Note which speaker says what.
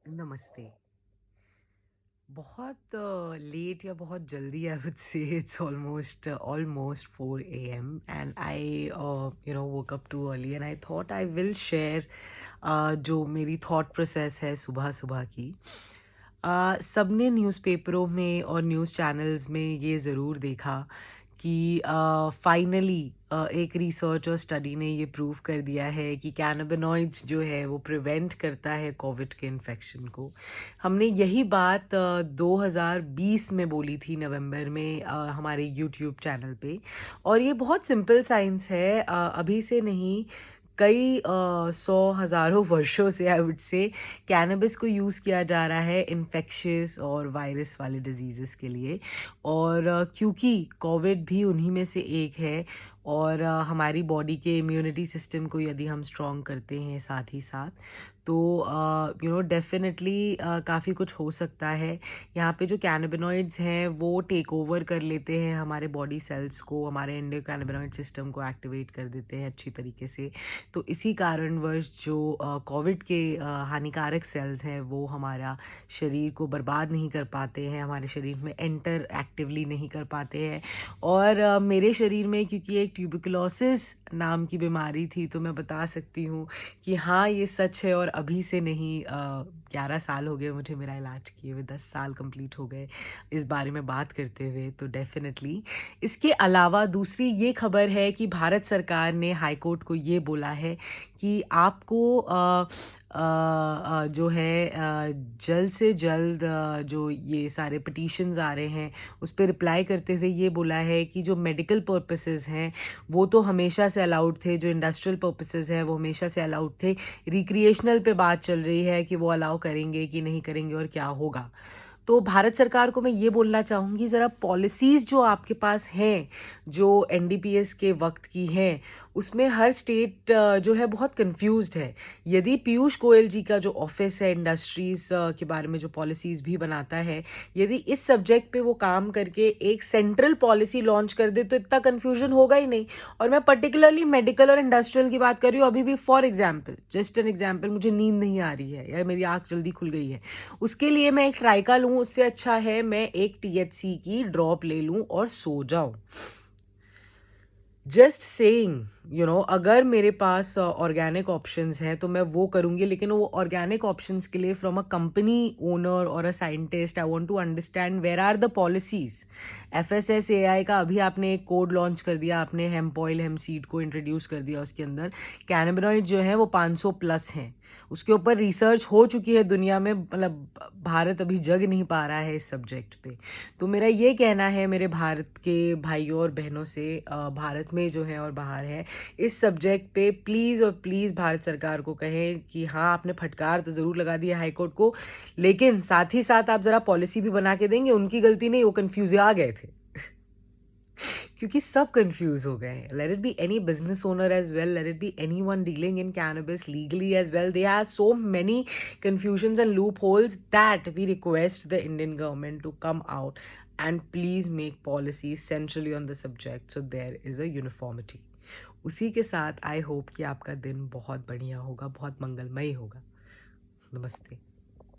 Speaker 1: नमस्ते। बहुत लेट या बहुत जल्दी I would say it's almost 4 a.m. and I woke up too early and I thought I will share जो मेरी थॉट प्रोसेस है सुबह सुबह की। सबने न्यूज़पेपरों में और न्यूज़ चैनल्स में ये ज़रूर देखा कि फाइनली एक रिसर्च और स्टडी ने ये प्रूव कर दिया है कि कैनाबिनॉइड्स जो है वो प्रिवेंट करता है कोविड के इन्फेक्शन को। हमने यही बात 2020 में बोली थी नवंबर में हमारे यूट्यूब चैनल पे। और ये बहुत सिंपल साइंस है, अभी से नहीं, कई सौ हज़ारों वर्षों से आई वुड से कैनबिस को यूज़ किया जा रहा है इन्फेक्शियस और वायरस वाले डिजीज़ेस के लिए। और क्योंकि कोविड भी उन्हीं में से एक है और हमारी बॉडी के इम्यूनिटी सिस्टम को यदि हम स्ट्रॉन्ग करते हैं साथ ही साथ, तो डेफिनेटली काफ़ी कुछ हो सकता है। यहाँ पे जो कैनाबिनॉइड्स हैं वो टेक ओवर कर लेते हैं हमारे बॉडी सेल्स को, हमारे एंडोकैनाबिनॉइड सिस्टम को एक्टिवेट कर देते हैं अच्छी तरीके से। तो इसी कारणवश जो कोविड के हानिकारक सेल्स हैं वो हमारा शरीर को बर्बाद नहीं कर पाते हैं, हमारे शरीर में एंटर एक्टिवली नहीं कर पाते हैं। और मेरे शरीर में क्योंकि एक ट्यूबरकुलोसिस नाम की बीमारी थी, तो मैं बता सकती हूँ कि हाँ, ये सच है। और अभी से नहीं, 11 साल हो गए मुझे मेरा इलाज किए हुए, 10 साल कंप्लीट हो गए इस बारे में बात करते हुए। तो डेफिनेटली इसके अलावा दूसरी ये खबर है कि भारत सरकार ने हाई कोर्ट को ये बोला है कि आपको जो है जल्द से जल्द जो ये सारे पिटीशंस आ रहे हैं उस पर रिप्लाई करते हुए ये बोला है कि जो मेडिकल पर्पसेस हैं वो तो हमेशा से अलाउड थे, जो इंडस्ट्रियल पर्पसेस हैं वो हमेशा से अलाउड थे। रिक्रिएशनल पे बात चल रही है कि वो अलाउ करेंगे कि नहीं करेंगे और क्या होगा। तो भारत सरकार को मैं ये बोलना चाहूँगी, ज़रा पॉलिसीज़ जो आपके पास हैं, जो एनडीपीएस के वक्त की हैं, उसमें हर स्टेट जो है बहुत कंफ्यूज्ड है। यदि पीयूष गोयल जी का जो ऑफिस है इंडस्ट्रीज़ के बारे में जो पॉलिसीज़ भी बनाता है, यदि इस सब्जेक्ट पे वो काम करके एक सेंट्रल पॉलिसी लॉन्च कर दे तो इतना कन्फ्यूजन होगा ही नहीं। और मैं पर्टिकुलरली मेडिकल और इंडस्ट्रियल की बात कर रही हूँ अभी भी। For example, just an example, मुझे नींद नहीं आ रही है या मेरी आँख जल्दी खुल गई है, उसके लिए मैं एक ट्राइका लूँ, उससे अच्छा है मैं एक टीएचसी की ड्रॉप ले लूँ और सो जाऊँ। जस्ट सेइंग, अगर मेरे पास ऑर्गेनिक ऑप्शंस हैं तो मैं वो करूँगी, लेकिन वो ऑर्गेनिक ऑप्शंस के लिए फ्रॉम अ कंपनी ओनर और a scientist I want to understand where are the policies. FSSAI का अभी आपने एक कोड लॉन्च कर दिया, आपने हेम्प ऑयल हेम्प सीड को इंट्रोड्यूस कर दिया, उसके अंदर कैनाबिनॉइड जो है वो 500 प्लस हैं, उसके ऊपर रिसर्च हो चुकी है दुनिया में, मतलब भारत अभी जग नहीं पा रहा है इस सब्जेक्ट पे। तो मेरा ये कहना है मेरे भारत के भाइयों और बहनों से, भारत में जो है और बाहर है, इस सब्जेक्ट पे प्लीज़ और प्लीज़ भारत सरकार को कहें कि हाँ, आपने फटकार तो ज़रूर लगा दिया हाई कोर्ट को, लेकिन साथ ही साथ आप ज़रा पॉलिसी भी बना के देंगे। उनकी गलती नहीं, वो कन्फ्यूज आ गए थे क्योंकि सब कंफ्यूज हो गए हैं। Let it be any business owner as well, let it be any one dealing in cannabis legally as well, they have so many confusions and loopholes that we request the Indian government to come out and please make policies centrally on the subject so there is a uniformity. उसी के साथ I hope कि आपका दिन बहुत बढ़िया होगा, बहुत मंगलमय होगा। नमस्ते।